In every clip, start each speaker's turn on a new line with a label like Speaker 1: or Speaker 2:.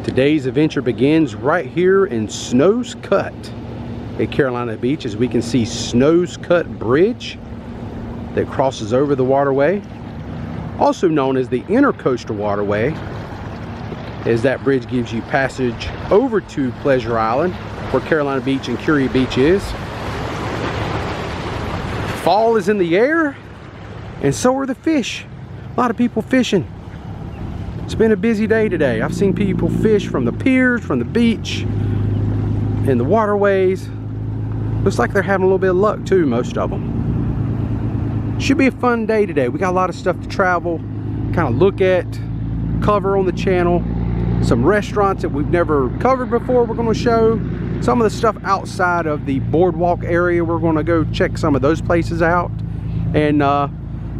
Speaker 1: Today's adventure begins right here in Snow's Cut at Carolina Beach, as we can see Snow's Cut Bridge that crosses over the waterway, also known as the Intercoastal Waterway, as that bridge gives you passage over to Pleasure Island, where Carolina Beach and Curia Beach is. Fall is in the air, and so are the fish. A lot of people fishing. It's been a busy day today. I've seen people fish from the piers, from the beach, and the waterways. Looks like they're having a little bit of luck too, most of them. Should be a fun day today. We got a lot of stuff to travel, kind of look at, cover on the channel. Some restaurants that we've never covered before we're going to show. Some of the stuff outside of the boardwalk area, we're going to go check some of those places out. And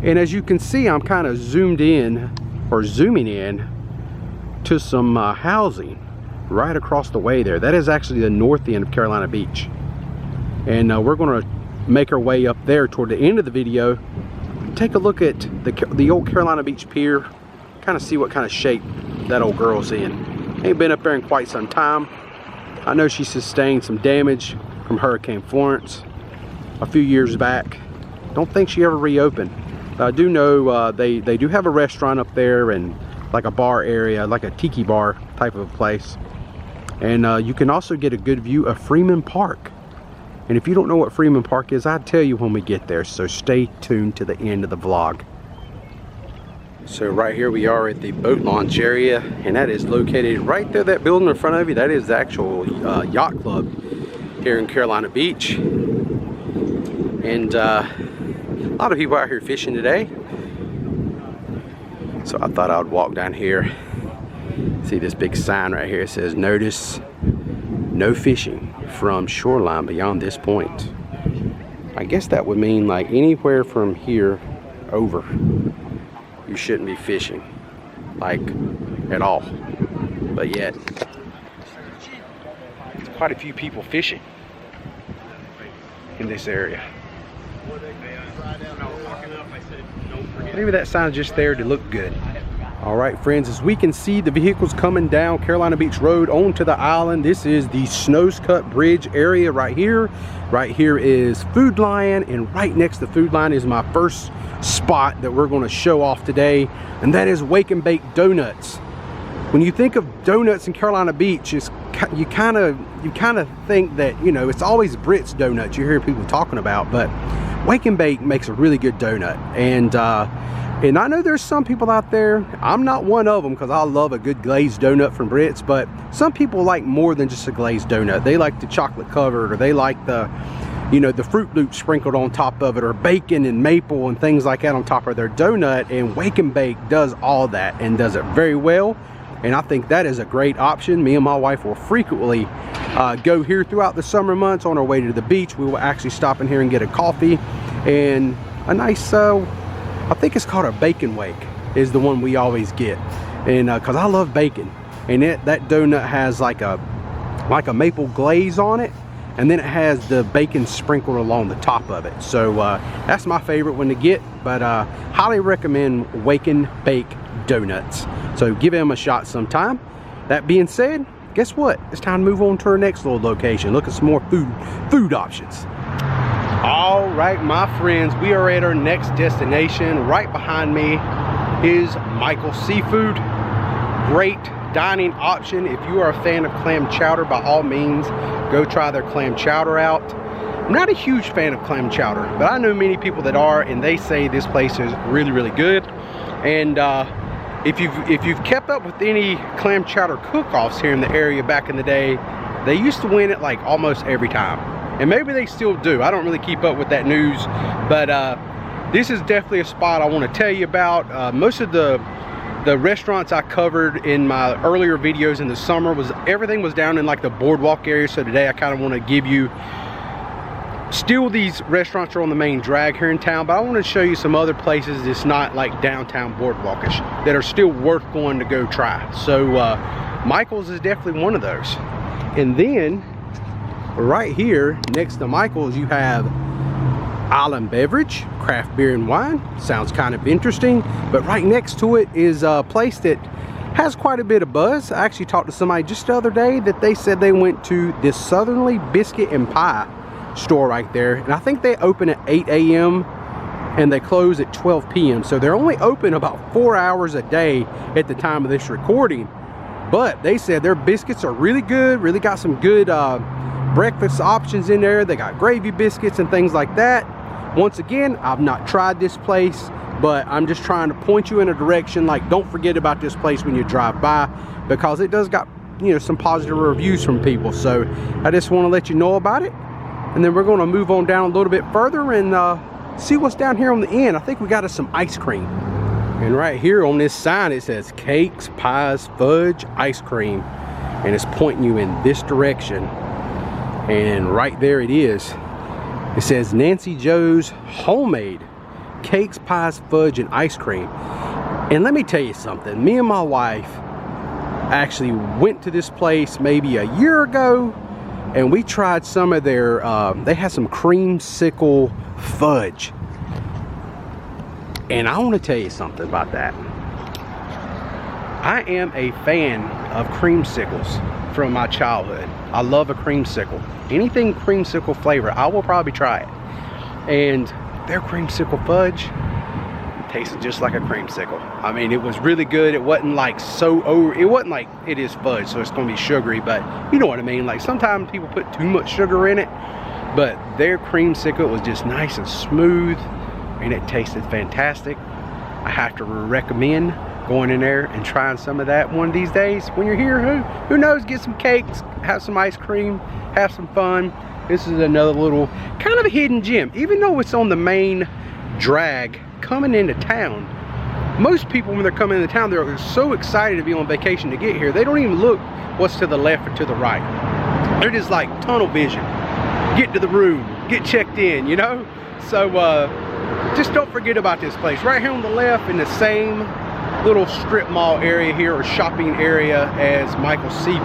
Speaker 1: as you can see, I'm kind of zooming in to some housing right across the way there. That is actually the north end of Carolina Beach. And we're going to make our way up there toward the end of the video. Take a look at the old Carolina Beach Pier. Kind of see what kind of shape that old girl's in. Ain't been up there in quite some time. I know she sustained some damage from Hurricane Florence a few years back. Don't think she ever reopened. But I do know they do have a restaurant up there, and like a bar area, like a tiki bar type of a place. And you can also get a good view of Freeman Park. And if you don't know what Freeman Park is, I'll tell you when we get there, so stay tuned to the end of the vlog. So right here we are at the boat launch area, and that is located right there, that building in front of you. That is the actual yacht club here in Carolina Beach. And a lot of people out here fishing today. So I thought I would walk down here. See this big sign right here. It says, "Notice no fishing from shoreline beyond this point." I guess that would mean like anywhere from here over, you shouldn't be fishing, like at all. But yet, there's quite a few people fishing in this area. Maybe that sign's just there to look good. All right, friends, as we can see the vehicles coming down Carolina Beach Road onto the island. This is the Snow's Cut Bridge area right here. Right here is Food Lion, and right next to Food Lion is my first spot that we're going to show off today, and that is Wake and Bake Donuts. When you think of donuts in Carolina Beach, you kind of think that, you know, it's always Britts Donuts you hear people talking about, but Wake and Bake makes a really good donut. And I know there's some people out there, I'm not one of them because I love a good glazed donut from Britts, but some people like more than just a glazed donut. They like the chocolate covered, or they like the, you know, the Fruit Loops sprinkled on top of it, or bacon and maple and things like that on top of their donut. And Wake and Bake does all that and does it very well. And I think that is a great option. Me and my wife will frequently go here throughout the summer months on our way to the beach. We will actually stop in here and get a coffee and a nice, I think it's called a bacon wake is the one we always get. And because I love bacon. And that donut has like a maple glaze on it. And then it has the bacon sprinkled along the top of it. So that's my favorite one to get. But highly recommend Wake and Bake Donuts. So give them a shot sometime. That being said, guess what? It's time to move on to our next little location. Look at some more food options. All right, my friends, we are at our next destination. Right behind me is Michael's Seafood. Great dining option. If you are a fan of clam chowder, by all means, go try their clam chowder out. I'm not a huge fan of clam chowder, but I know many people that are, and they say this place is really, really good. And if you've kept up with any clam chowder cook-offs here in the area back in the day, they used to win it like almost every time. And maybe they still do. I don't really keep up with that news, but this is definitely a spot I want to tell you about. Most of the restaurants I covered in my earlier videos in the summer everything was down in like the boardwalk area. So today I kind of want to give you, still these restaurants are on the main drag here in town, but I want to show you some other places that's not like downtown boardwalkish that are still worth going to go try. So Michael's is definitely one of those. And then right here next to Michael's you have Island Beverage, craft beer and wine. Sounds kind of interesting. But right next to it is a place that has quite a bit of buzz. I actually talked to somebody just the other day that they said they went to this Southerly Biscuit and Pie store right there, and I think they open at 8 a.m. and they close at 12 p.m. so they're only open about 4 hours a day at the time of this recording. But they said their biscuits are really good, really got some good breakfast options in there. They got gravy biscuits and things like that. Once again, I've not tried this place, but I'm just trying to point you in a direction, like, don't forget about this place when you drive by, because it does got, you know, some positive reviews from people. So I just want to let you know about it, and then we're going to move on down a little bit further and see what's down here on the end. I think we got us some ice cream, and right here on this sign it says cakes, pies, fudge, ice cream, and it's pointing you in this direction. And right there it is. It says Nancy Joe's Homemade Cakes, Pies, Fudge, and Ice Cream. And let me tell you something. Me and my wife actually went to this place maybe a year ago, and we tried some of their, they had some creamsicle fudge. And I want to tell you something about that. I am a fan of creamsicles from my childhood. I love a creamsicle. Anything creamsicle flavor, I will probably try it. And their creamsicle fudge tasted just like a creamsicle. I mean, it was really good. It wasn't like it wasn't like it is fudge, so it's gonna be sugary, but you know what I mean. Like sometimes people put too much sugar in it, but their creamsicle was just nice and smooth, and it tasted fantastic. I have to recommend going in there and trying some of that one of these days. When you're here, who knows, get some cakes, have some ice cream, have some fun. This is another little kind of a hidden gem. Even though it's on the main drag coming into town, most people when they're coming into town, they're so excited to be on vacation to get here, they don't even look what's to the left or to the right. They're just like tunnel vision. Get to the room, get checked in, you know? So just don't forget about this place. Right here on the left, in the same little strip mall area here, or shopping area, as Michael's Seafood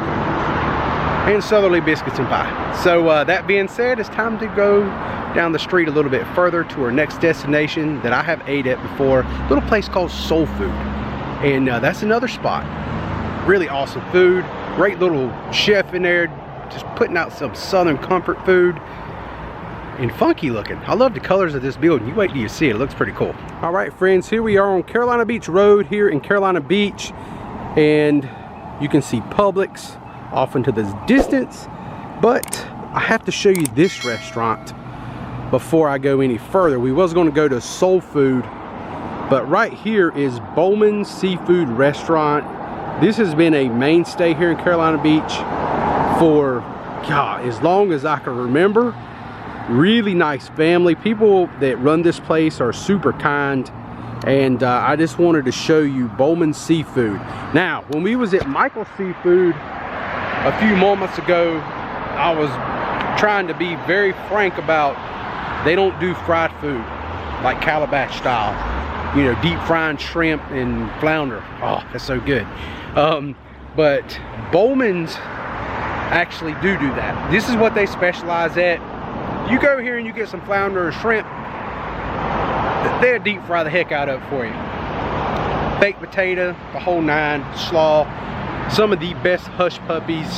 Speaker 1: and Southerly Biscuits and Pie. So that being said, it's time to go down the street a little bit further to our next destination that I have ate at before, a little place called Soul Food. And that's another spot. Really awesome food, great little chef in there, just putting out some Southern comfort food. And funky looking. I love the colors of this building. You wait till you see it. It looks pretty cool. All right, friends, here we are on Carolina Beach Road here in Carolina Beach, and you can see Publix off into the distance, but I have to show you this restaurant before I go any further. We was going to go to Soul Food, but right here is Bowman Seafood Restaurant. This has been a mainstay here in Carolina Beach for, God, as long as I can remember. Really nice family. People that run this place are super kind, and I just wanted to show you Bowman Seafood. Now, when we was at Michael's Seafood a few moments ago, I was trying to be very frank about they don't do fried food like Calabash style, you know, deep frying shrimp and flounder. Oh, that's so good. But Bowman's actually do that. This is what they specialize at. You go here and you get some flounder or shrimp, they'll deep fry the heck out of it for you. Baked potato, the whole nine, slaw. Some of the best hush puppies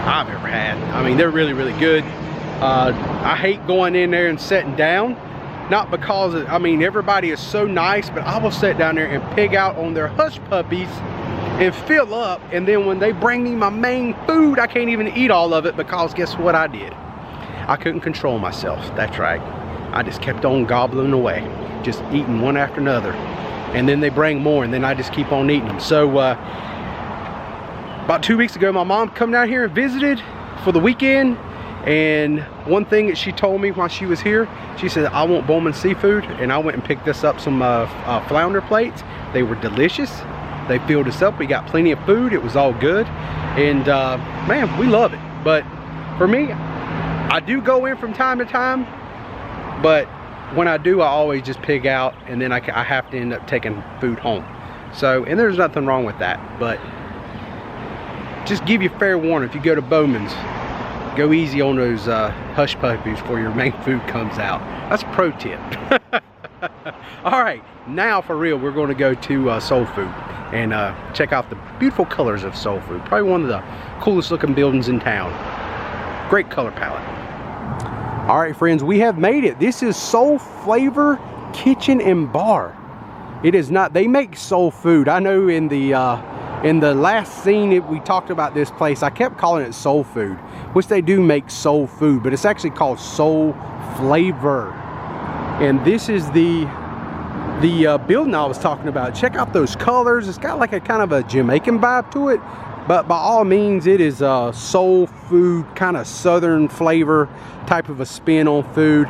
Speaker 1: I've ever had. I mean, they're really, really good. I hate going in there and sitting down. Not because, I mean, everybody is so nice, but I will sit down there and pig out on their hush puppies and fill up. And then when they bring me my main food, I can't even eat all of it, because guess what I did? I couldn't control myself. That's right. I just kept on gobbling away, just eating one after another. And then they bring more, and then I just keep on eating them. So about 2 weeks ago, my mom come down here and visited for the weekend. And one thing that she told me while she was here, she said, I want Bowman Seafood. And I went and picked us up some flounder plates. They were delicious. They filled us up. We got plenty of food. It was all good. And man, we love it. But for me, I do go in from time to time, but when I do, I always just pig out, and then I have to end up taking food home. So, and there's nothing wrong with that, but just give you fair warning, if you go to Bowman's, go easy on those hush puppies before your main food comes out. That's a pro tip. All right, now for real, we're going to go to Soul Food and check out the beautiful colors of soul food. Probably one of the coolest looking buildings in town. Great color palette. All right, friends, we have made it. This is Soul Flavor Kitchen and Bar. It is not, they make soul food. I know in the last scene we talked about this place, I kept calling it soul food, which they do make soul food, but it's actually called Soul Flavor. And this is the building I was talking about. Check out those colors. It's got like a kind of a Jamaican vibe to it, but by all means it is a soul food, kind of southern flavor type of a spin on food,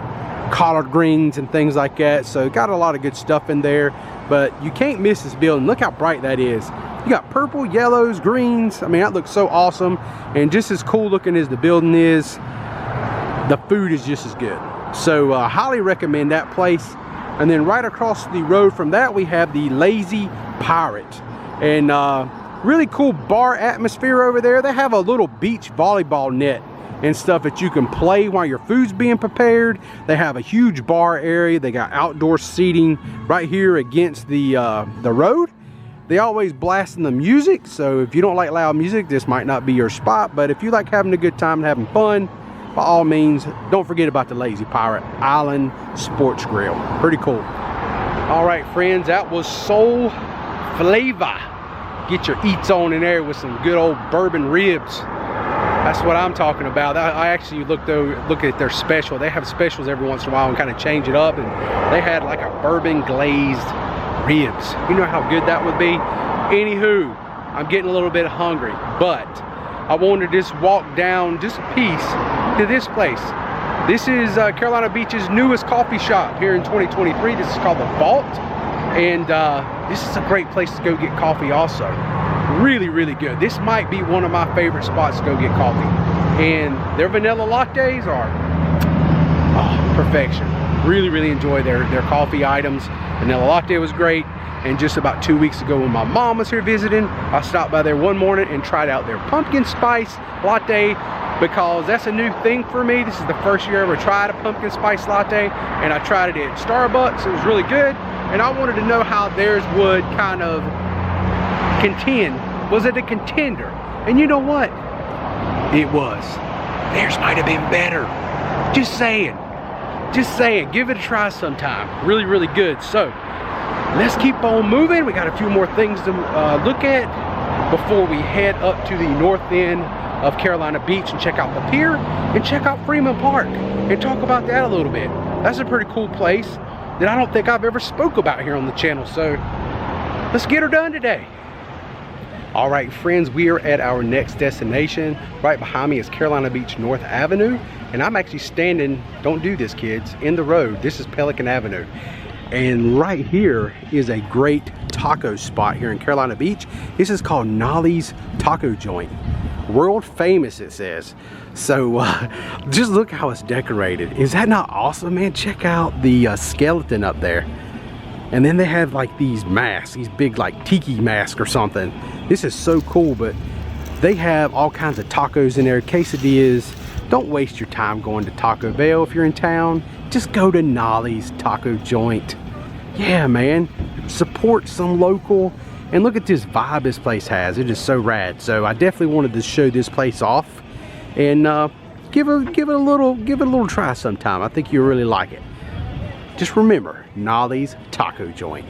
Speaker 1: collard greens and things like that. So got a lot of good stuff in there, but you can't miss this building. Look how bright that is. You got purple, yellows, greens. I mean, that looks so awesome. And just as cool looking as the building is, the food is just as good. So highly recommend that place. And then right across the road from that, we have the Lazy Pirate. And really cool bar atmosphere over there. They have a little beach volleyball net and stuff that you can play while your food's being prepared. They have a huge bar area. They got outdoor seating right here against the road. They always blasting the music, so if you don't like loud music, this might not be your spot. But if you like having a good time and having fun, by all means, don't forget about the Lazy Pirate Island Sports Grill. Pretty cool. All right, friends, that was Soul Flavor. Get your eats on in there with some good old bourbon ribs. That's what I'm talking about. I actually look at their special. They have specials every once in a while and kind of change it up. And they had like a bourbon glazed ribs. You know how good that would be? Anywho, I'm getting a little bit hungry, but I wanted to just walk down just a piece to this place. This is Carolina Beach's newest coffee shop here in 2023. This is called The Vault, and this is a great place to go get coffee also. Really, really good. This might be one of my favorite spots to go get coffee. And their vanilla lattes are perfection. Really, really enjoy their coffee items. Vanilla latte was great. And just about 2 weeks ago when my mom was here visiting, I stopped by there one morning and tried out their pumpkin spice latte, because that's a new thing for me. This is the first year I ever tried a pumpkin spice latte, and I tried it at Starbucks. It was really good, and I wanted to know how theirs would kind of contend. Was it a contender? And you know what? It was. Theirs might have been better. Just saying. Just saying. Give it a try sometime. Really, really good. So let's keep on moving. We got a few more things to look at before we head up to the north end of Carolina Beach and check out the pier and check out Freeman Park and talk about that a little bit. That's a pretty cool place that I don't think I've ever spoke about here on the channel. So let's get her done today. All right, friends, we are at our next destination. Right behind me is Carolina Beach North Avenue, and I'm actually standing, don't do this kids, in the road. This is Pelican Avenue. And right here is a great taco spot here in Carolina Beach. This is called Nollie's Taco Joint. World famous, it says. So just look how it's decorated. Is that not awesome, man? Check out the skeleton up there. And then they have like these masks, these big like tiki masks or something. This is so cool, but they have all kinds of tacos in there, quesadillas. Don't waste your time going to Taco Bell if you're in town. Just go to Nollie's Taco Joint. Yeah, man, support some local. And look at this vibe this place has. It is so rad. So I definitely wanted to show this place off and give it a little try sometime. I think you'll really like it. Just remember, Nollie's Taco Joint.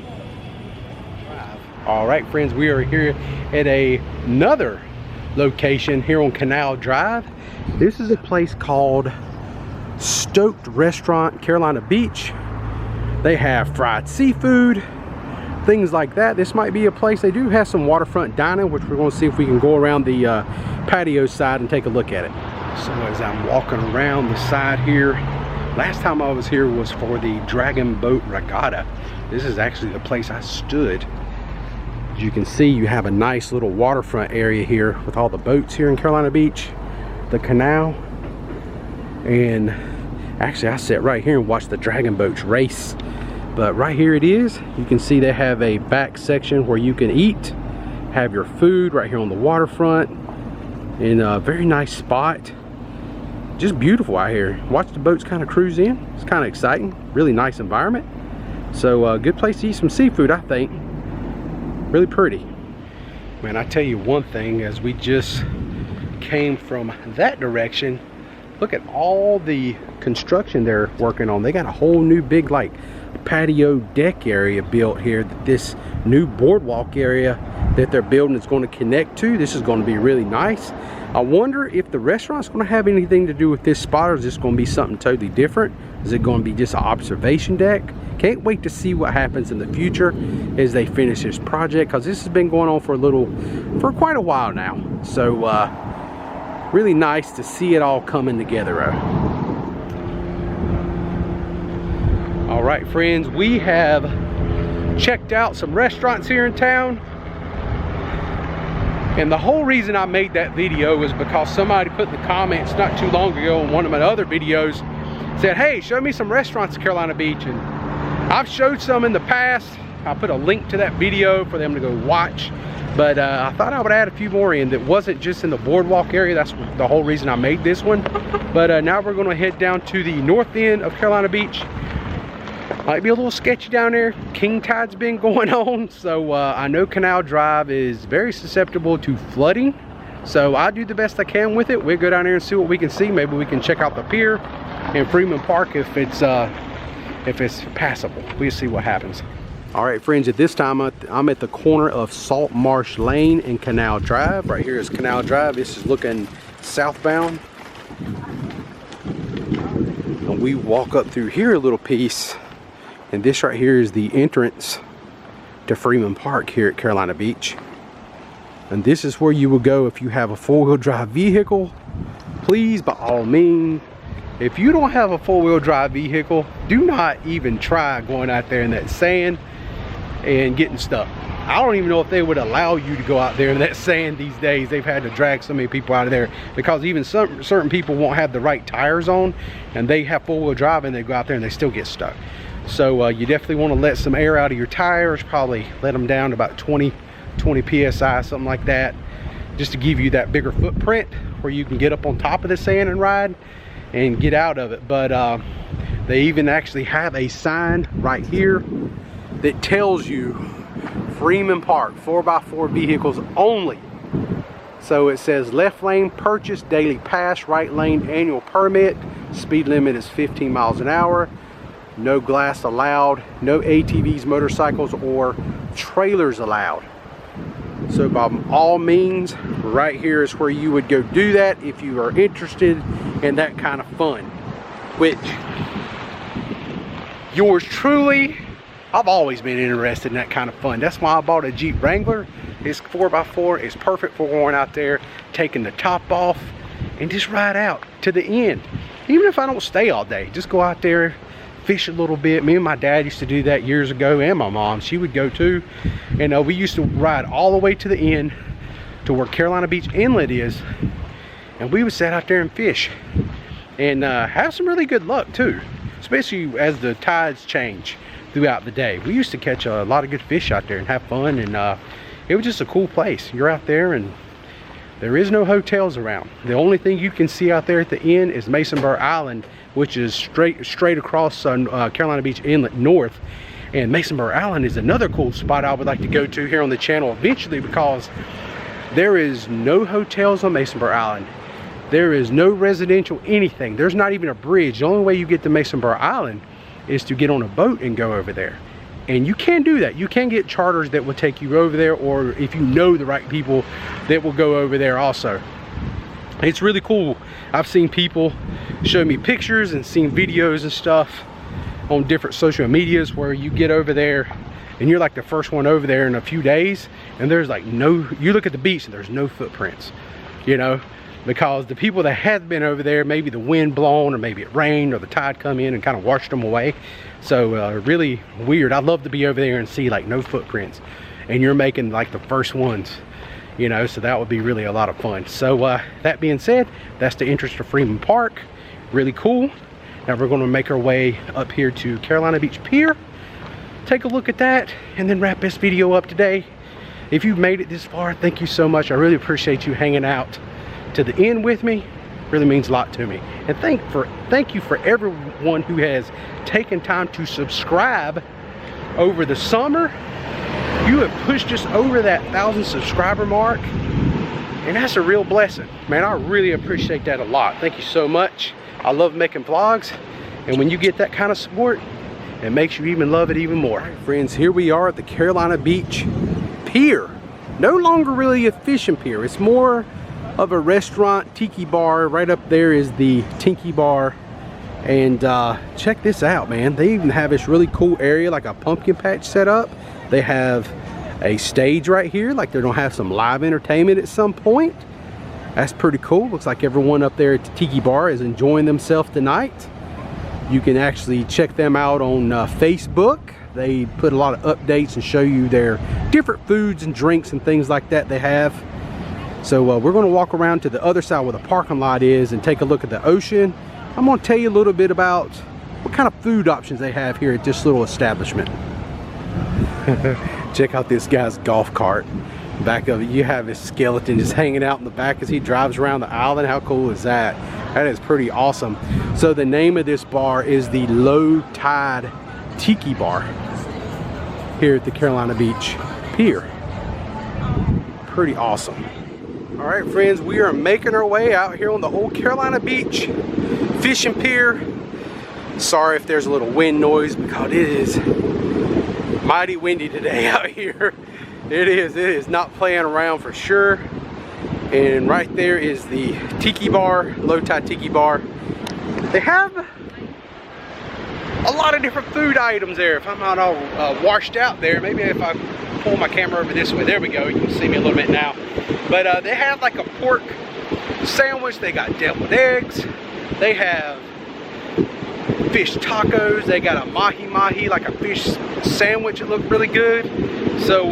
Speaker 1: All right, friends, we are here at another location here on Canal Drive. This is a place called Stoked Restaurant, Carolina Beach. They have fried seafood, things like that. This might be a place. They do have some waterfront dining, which we're going to see if we can go around the patio side and take a look at it. So as I'm walking around the side here, last time I was here was for the Dragon Boat Regatta. This is actually the place I stood. As you can see, you have a nice little waterfront area here with all the boats here in Carolina Beach, the canal. And actually I sat right here and watched the dragon boats race. But right here it is. You can see they have a back section where you can eat, have your food right here on the waterfront, in a very nice spot. Just beautiful out here. Watch the boats kind of cruise in. It's kind of exciting. Really nice environment. So good place to eat some seafood, I think. Really pretty. Man, I tell you one thing, as we just came from that direction, look at all the construction they're working on. They got a whole new big like patio deck area built here. This new boardwalk area that they're building is going to connect to. This is going to be really nice. I wonder if the restaurant's going to have anything to do with this spot, or is this going to be something totally different? Is it going to be just an observation deck? Can't wait to see what happens in the future as they finish this project, because this has been going on for quite a while now. So really nice to see it all coming together. All right, friends, we have checked out some restaurants here in town. And the whole reason I made that video was because somebody put in the comments not too long ago on one of my other videos, said, hey, show me some restaurants in Carolina Beach. And I've showed some in the past. I'll put a link to that video for them to go watch. But I thought I would add a few more in that wasn't just in the boardwalk area. That's the whole reason I made this one. But now we're going to head down to the north end of Carolina Beach. Might be a little sketchy down there. King tide's been going on, so I know Canal Drive is very susceptible to flooding. So I do the best I can with it. We'll go down there and see what we can see. Maybe we can check out the pier and Freeman Park if it's passable. We'll see what happens. All right, friends, at this time I'm at the corner of Salt Marsh Lane and Canal Drive. Right here is Canal Drive. This is looking southbound. And we walk up through here a little piece. And this right here is the entrance to Freeman Park here at Carolina Beach. And this is where you will go if you have a four-wheel drive vehicle. Please, by all means, if you don't have a four-wheel drive vehicle, do not even try going out there in that sand and getting stuck. I don't even know if they would allow you to go out there in that sand these days. They've had to drag so many people out of there because even certain people won't have the right tires on, and they have four-wheel drive and they go out there and they still get stuck. So you definitely want to let some air out of your tires, probably let them down to about 20 psi, something like that, just to give you that bigger footprint where you can get up on top of the sand and ride and get out of it. But they even actually have a sign right here that tells you Freeman Park 4x4 vehicles only. So it says left lane purchase, daily pass, right lane annual permit, speed limit is 15 miles an hour. No glass allowed, no ATVs, motorcycles, or trailers allowed. So by all means, right here is where you would go do that if you are interested in that kind of fun. Which, yours truly, I've always been interested in that kind of fun. That's why I bought a Jeep Wrangler. It's 4x4, it's perfect for going out there, taking the top off, and just ride out to the end. Even if I don't stay all day, just go out there, fish a little bit. Me and my dad used to do that years ago, and my mom, she would go too. And we used to ride all the way to the end to where Carolina Beach Inlet is, and we would sit out there and fish and have some really good luck too, especially as the tides change throughout the day. We used to catch a lot of good fish out there and have fun, and it was just a cool place. You're out there and there is no hotels around. The only thing you can see out there at the end is Masonburg Island, which is straight across Carolina Beach Inlet north. And Masonburg Island is another cool spot I would like to go to here on the channel eventually, because there is no hotels on Masonburg Island. There is no residential anything. There's not even a bridge. The only way you get to Masonburg Island is to get on a boat and go over there. And you can do that. You can get charters that will take you over there, or if you know the right people that will go over there also. It's really cool. I've seen people show me pictures and seen videos and stuff on different social medias where you get over there and you're like the first one over there in a few days, and there's like you look at the beach and there's no footprints, you know, because the people that have been over there, maybe the wind blown, or maybe it rained, or the tide come in and kind of washed them away. So really weird. I'd love to be over there and see like no footprints, and you're making like the first ones, you know, so that would be really a lot of fun. So that being said, that's the entrance to Freeman Park. Really cool. Now we're going to make our way up here to Carolina Beach Pier, take a look at that, and then wrap this video up today. If you've made it this far, thank you so much. I really appreciate you hanging out to the end with me. Really means a lot to me. And thank you for everyone who has taken time to subscribe over the summer. You have pushed us over that 1,000 subscriber mark, and that's a real blessing. Man, I really appreciate that a lot. Thank you so much. I love making vlogs, and when you get that kind of support, it makes you even love it even more. All right, friends, here we are at the Carolina Beach Pier. No longer really a fishing pier. It's more of a restaurant, tiki bar. Right up there is the tiki bar. And check this out, man. They even have this really cool area, like a pumpkin patch set up. They have a stage right here, like they're gonna have some live entertainment at some point. That's pretty cool. Looks like everyone up there at the tiki bar is enjoying themselves tonight. You can actually check them out on Facebook. They put a lot of updates and show you their different foods and drinks and things like that they have. So we're gonna walk around to the other side where the parking lot is and take a look at the ocean. I'm gonna tell you a little bit about what kind of food options they have here at this little establishment. Check out this guy's golf cart. Back of it, you have his skeleton just hanging out in the back as he drives around the island. How cool is that? That is pretty awesome. So the name of this bar is the Low Tide Tiki Bar here at the Carolina Beach Pier. Pretty awesome. All right, friends, we are making our way out here on the old Carolina Beach fishing pier. Sorry if there's a little wind noise because it is mighty windy today out here. It is not playing around for sure. And right there is the tiki bar, Low Tide Tiki Bar. They have a lot of different food items there. If I'm not all washed out there, maybe if I pull my camera over this way, there we go, you can see me a little bit now. But they have like a pork sandwich, they got deviled eggs, they have fish tacos, they got a mahi, like a fish sandwich. It looked really good. So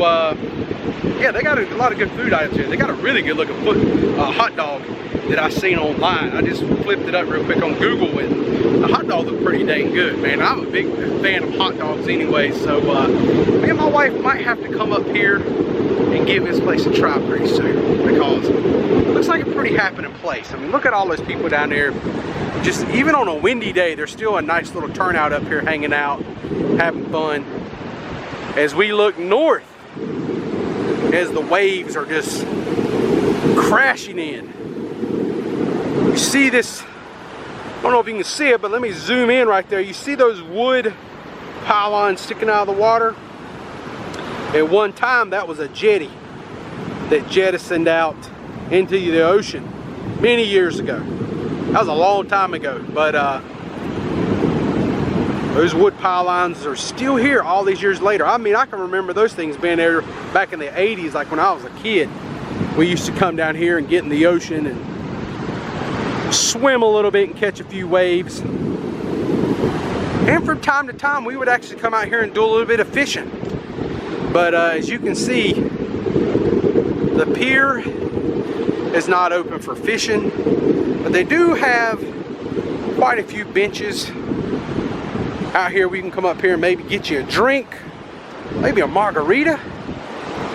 Speaker 1: yeah, they got a lot of good food items here. They got a really good looking hot dog that I seen online. I just flipped it up real quick on Google, and the hot dog looked pretty dang good, man. I'm a big fan of hot dogs anyway, so me and my wife might have to come up here and give this place a try pretty soon, because it looks like a pretty happening place. I mean, look at all those people down there. Just even on a windy day, there's still a nice little turnout up here hanging out, having fun. As we look north, as the waves are just crashing in. You see this, I don't know if you can see it, but let me zoom in right there. You see those wood pylons sticking out of the water? At one time, that was a jetty that jettisoned out into the ocean many years ago. That was a long time ago, but those wood pylons are still here all these years later. I mean, I can remember those things being there back in the 80s, like when I was a kid. We used to come down here and get in the ocean and swim a little bit and catch a few waves. And from time to time, we would actually come out here and do a little bit of fishing. But as you can see, the pier is not open for fishing, but they do have quite a few benches out here. We can come up here and maybe get you a drink, maybe a margarita,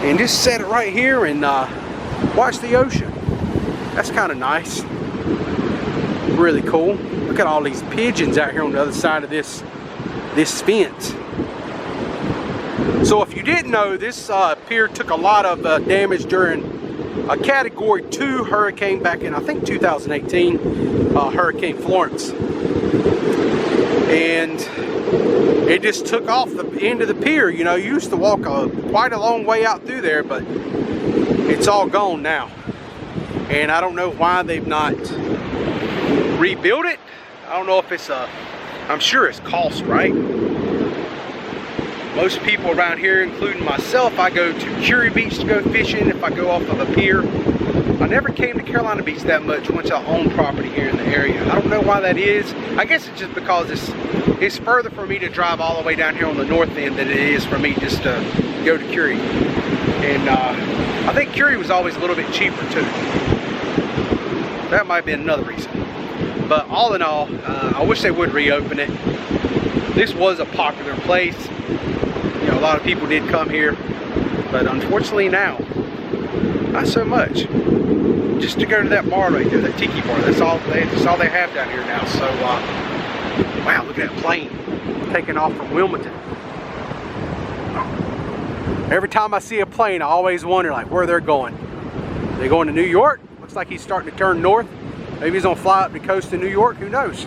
Speaker 1: and just set it right here and watch the ocean. That's kind of nice. Really cool. Look at all these pigeons out here on the other side of this fence. So if you didn't know, this pier took a lot of damage during a Category 2 hurricane back in, I think, 2018, Hurricane Florence. And it just took off the end of the pier. You know, you used to walk quite a long way out through there, but it's all gone now. And I don't know why they've not rebuilt it. I don't know if it's I'm sure it's cost, right? Most people around here, including myself, I go to Curie Beach to go fishing if I go off of a pier. I never came to Carolina Beach that much once I own property here in the area. I don't know why that is. I guess it's just because it's further for me to drive all the way down here on the north end than it is for me just to go to Curie. And I think Curie was always a little bit cheaper too. That might be another reason. But all in all, I wish they would reopen it. This was a popular place. You know, a lot of people did come here, but unfortunately now, not so much. Just to go to that bar right there, that tiki bar, that's all they have down here now. So, wow, look at that plane taking off from Wilmington. Every time I see a plane, I always wonder like where they're going. They going to New York? Looks like he's starting to turn north. Maybe he's gonna fly up the coast of New York, who knows?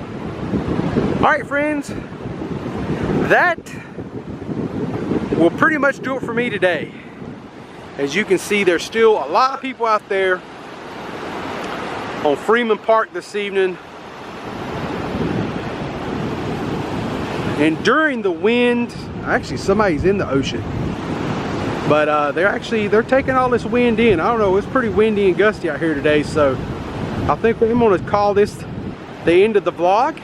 Speaker 1: All right, friends, that will pretty much do it for me today. As you can see, there's still a lot of people out there on Freeman Park this evening. And during the wind, actually somebody's in the ocean. But they're taking all this wind in. I don't know, it's pretty windy and gusty out here today, so I think I'm gonna call this the end of the vlog.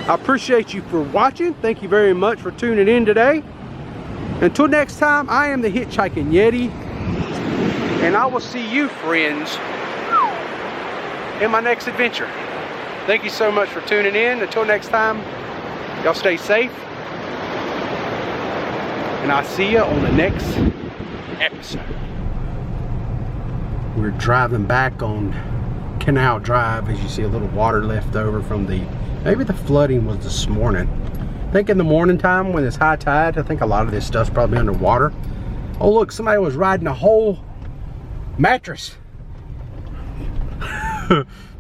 Speaker 1: I appreciate you for watching. Thank you very much for tuning in today. Until next time, I am the Hitchhiking Yeti, and I will see you, friends, in my next adventure. Thank you so much for tuning in. Until next time, y'all stay safe, and I'll see you on the next episode. We're driving back on Canal Drive. As you see, a little water left over from maybe the flooding was this morning. I think in the morning time when it's high tide, I think a lot of this stuff's probably underwater. Oh look, somebody was riding a whole mattress.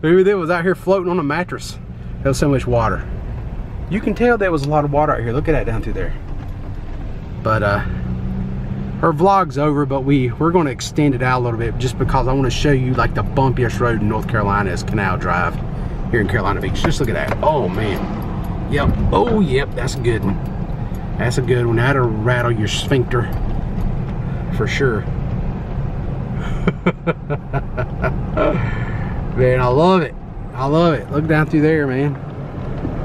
Speaker 1: Maybe they was out here floating on a mattress. There was so much water. You can tell there was a lot of water out here. Look at that down through there. But her vlog's over, but we're going to extend it out a little bit just because I want to show you like the bumpiest road in North Carolina is Canal Drive here in Carolina Beach. Just look at that. Oh man. Yep. Oh yep, that's a good one. That's a good one. That'll rattle your sphincter for sure. Man, I love it. I love it. Look down through there, man.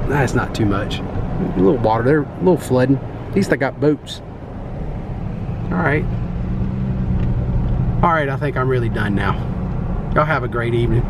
Speaker 1: That's not too much. A little water there, a little flooding. At least I got boats. Alright, I think I'm really done now. Y'all have a great evening.